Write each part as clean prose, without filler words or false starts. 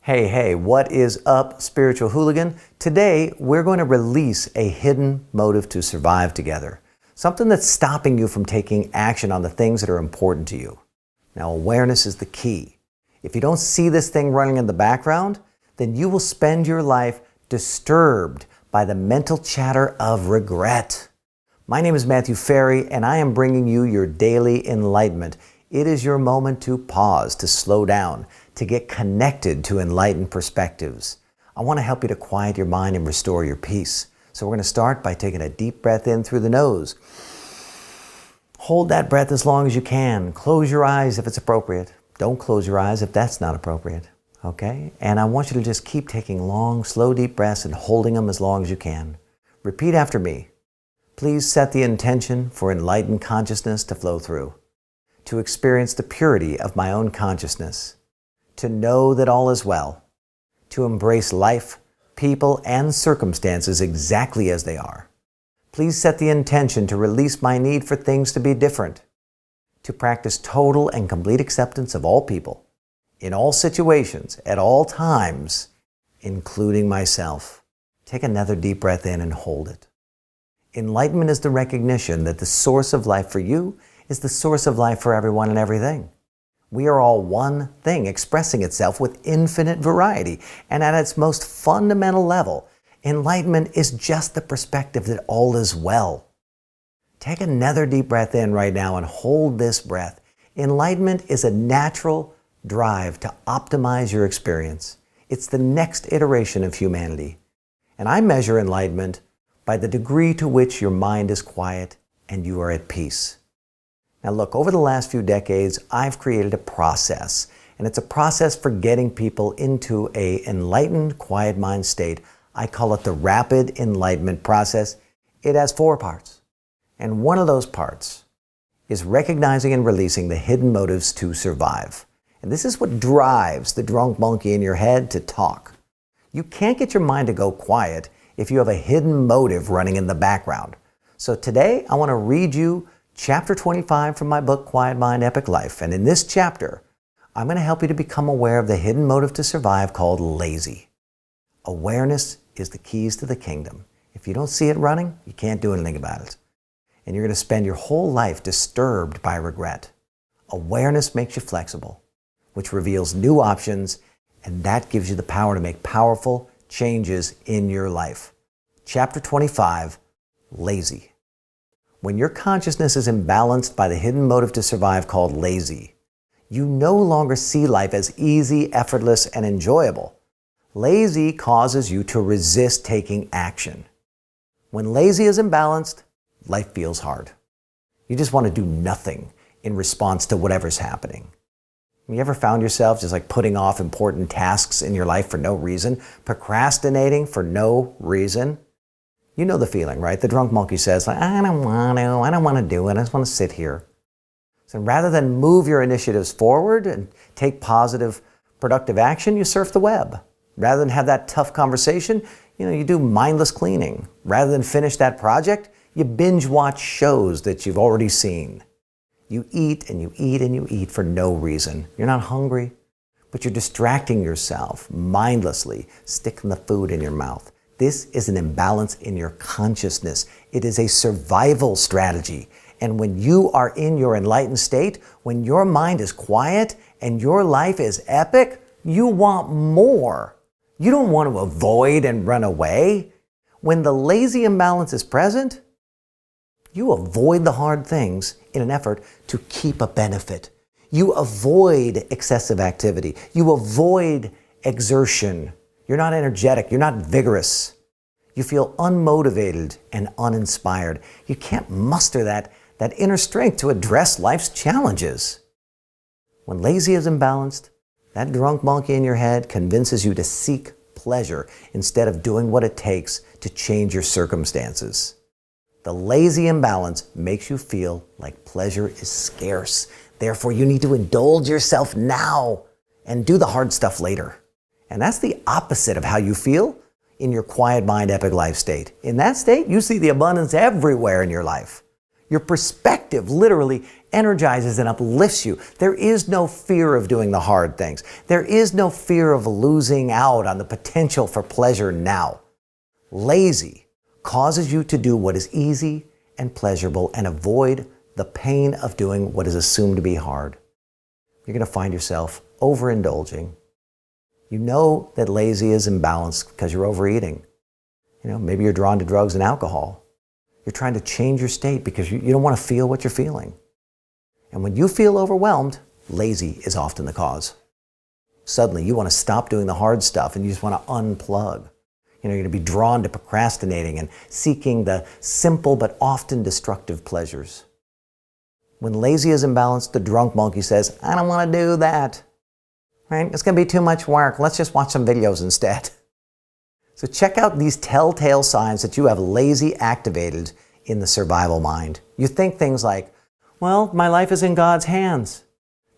Hey, what is up, spiritual hooligan? Today, we're going to release a hidden motive to survive together. Something that's stopping you from taking action on the things that are important to you. Now, awareness is the key. If you don't see this thing running in the background, then you will spend your life disturbed by the mental chatter of regret. My name is Matthew Ferry, and I am bringing you your daily enlightenment. It is your moment to pause, to slow down, to get connected to enlightened perspectives. I want to help you to quiet your mind and restore your peace. So we're going to start by taking a deep breath in through the nose. Hold that breath as long as you can. Close your eyes if it's appropriate. Don't close your eyes if that's not appropriate. Okay? And I want you to just keep taking long, slow, deep breaths and holding them as long as you can. Repeat after me. Please set the intention for enlightened consciousness to flow through, to experience the purity of my own consciousness, to know that all is well, to embrace life, people, and circumstances exactly as they are. Please set the intention to release my need for things to be different, to practice total and complete acceptance of all people, in all situations, at all times, including myself. Take another deep breath in and hold it. Enlightenment is the recognition that the source of life for you is the source of life for everyone and everything. We are all one thing expressing itself with infinite variety. And at its most fundamental level, enlightenment is just the perspective that all is well. Take another deep breath in right now and hold this breath. Enlightenment is a natural drive to optimize your experience. It's the next iteration of humanity. And I measure enlightenment by the degree to which your mind is quiet and you are at peace. Now look, over the last few decades, I've created a process, and it's a process for getting people into an enlightened, quiet mind state. I call it the rapid enlightenment process. It has 4 parts, and one of those parts is recognizing and releasing the hidden motives to survive. And this is what drives the drunk monkey in your head to talk. You can't get your mind to go quiet if you have a hidden motive running in the background. So today, I want to read you Chapter 25 from my book, Quiet Mind, Epic Life. And in this chapter, I'm going to help you to become aware of the hidden motive to survive called lazy. Awareness is the keys to the kingdom. If you don't see it running, you can't do anything about it. And you're going to spend your whole life disturbed by regret. Awareness makes you flexible, which reveals new options, and that gives you the power to make powerful changes in your life. Chapter 25, Lazy. When your consciousness is imbalanced by the hidden motive to survive called lazy, you no longer see life as easy, effortless, and enjoyable. Lazy causes you to resist taking action. When lazy is imbalanced, life feels hard. You just want to do nothing in response to whatever's happening. You ever found yourself just like putting off important tasks in your life for no reason, procrastinating for no reason? You know the feeling, right? The drunk monkey says, I don't want to do it, I just want to sit here. So rather than move your initiatives forward and take positive, productive action, you surf the web. Rather than have that tough conversation, you do mindless cleaning. Rather than finish that project, you binge watch shows that you've already seen. You eat and you eat and you eat for no reason. You're not hungry, but you're distracting yourself mindlessly, sticking the food in your mouth. This is an imbalance in your consciousness. It is a survival strategy. And when you are in your enlightened state, when your mind is quiet and your life is epic, you want more. You don't want to avoid and run away. When the lazy imbalance is present, you avoid the hard things in an effort to keep a benefit. You avoid excessive activity. You avoid exertion. You're not energetic. You're not vigorous. You feel unmotivated and uninspired. You can't muster that inner strength to address life's challenges. When lazy is imbalanced, that drunk monkey in your head convinces you to seek pleasure instead of doing what it takes to change your circumstances. The lazy imbalance makes you feel like pleasure is scarce. Therefore, you need to indulge yourself now and do the hard stuff later. And that's the opposite of how you feel in your quiet mind, epic life state. In that state, you see the abundance everywhere in your life. Your perspective literally energizes and uplifts you. There is no fear of doing the hard things. There is no fear of losing out on the potential for pleasure now. Lazy causes you to do what is easy and pleasurable and avoid the pain of doing what is assumed to be hard. You're going to find yourself overindulging. You know that lazy is imbalanced because you're overeating. Maybe you're drawn to drugs and alcohol. You're trying to change your state because you don't want to feel what you're feeling. And when you feel overwhelmed, lazy is often the cause. Suddenly, you want to stop doing the hard stuff and you just want to unplug. You're going to be drawn to procrastinating and seeking the simple but often destructive pleasures. When lazy is imbalanced, the drunk monkey says, I don't want to do that. Right? It's going to be too much work. Let's just watch some videos instead. So check out these telltale signs that you have lazy activated in the survival mind. You think things like, well, my life is in God's hands.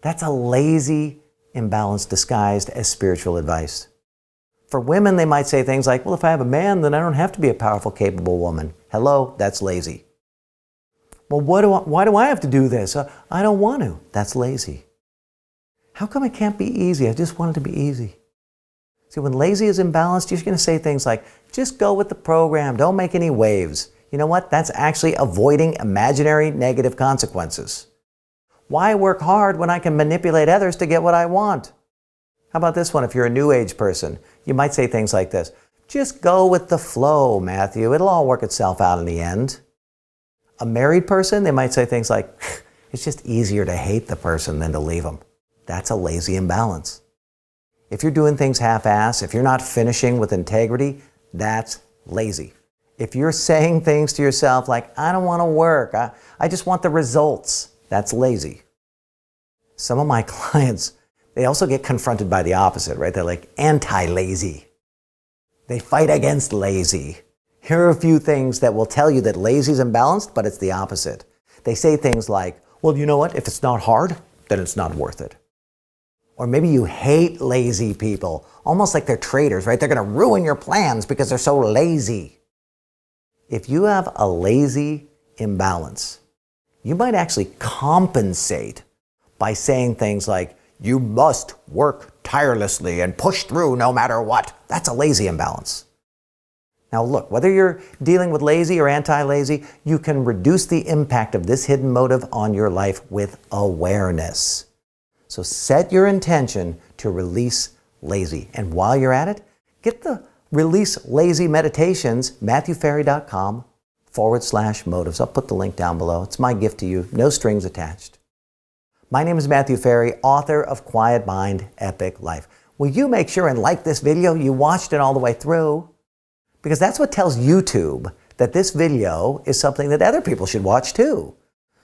That's a lazy imbalance disguised as spiritual advice. For women, they might say things like, well, if I have a man, then I don't have to be a powerful, capable woman. Hello, that's lazy. Well, why do I have to do this? I don't want to. That's lazy. How come it can't be easy? I just want it to be easy. See, when lazy is imbalanced, you're going to say things like, just go with the program. Don't make any waves. You know what? That's actually avoiding imaginary negative consequences. Why work hard when I can manipulate others to get what I want? How about this one? If you're a new age person, you might say things like this. Just go with the flow, Matthew. It'll all work itself out in the end. A married person, they might say things like, it's just easier to hate the person than to leave them. That's a lazy imbalance. If you're doing things half-assed, if you're not finishing with integrity, that's lazy. If you're saying things to yourself like, I don't want to work, I just want the results, that's lazy. Some of my clients, they also get confronted by the opposite, right? They're like anti-lazy. They fight against lazy. Here are a few things that will tell you that lazy is imbalanced, but it's the opposite. They say things like, well, you know what? If it's not hard, then it's not worth it. Or maybe you hate lazy people, almost like they're traitors, right? They're going to ruin your plans because they're so lazy. If you have a lazy imbalance, you might actually compensate by saying things like, you must work tirelessly and push through no matter what. That's a lazy imbalance. Now look, whether you're dealing with lazy or anti-lazy, you can reduce the impact of this hidden motive on your life with awareness. So set your intention to release lazy. And while you're at it, get the Release Lazy Meditations, MatthewFerry.com/motives. I'll put the link down below. It's my gift to you, no strings attached. My name is Matthew Ferry, author of Quiet Mind, Epic Life. Will you make sure and like this video? You watched it all the way through? Because that's what tells YouTube that this video is something that other people should watch too.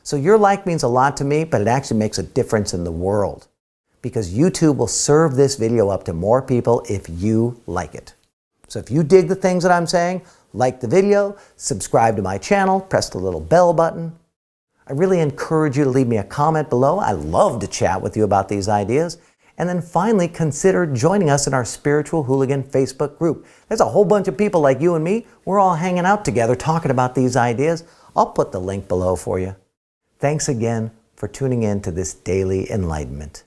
So your like means a lot to me, but it actually makes a difference in the world. Because YouTube will serve this video up to more people if you like it. So if you dig the things that I'm saying, like the video, subscribe to my channel, press the little bell button. I really encourage you to leave me a comment below. I love to chat with you about these ideas. And then finally, consider joining us in our Spiritual Hooligan Facebook group. There's a whole bunch of people like you and me. We're all hanging out together talking about these ideas. I'll put the link below for you. Thanks again for tuning in to this daily enlightenment.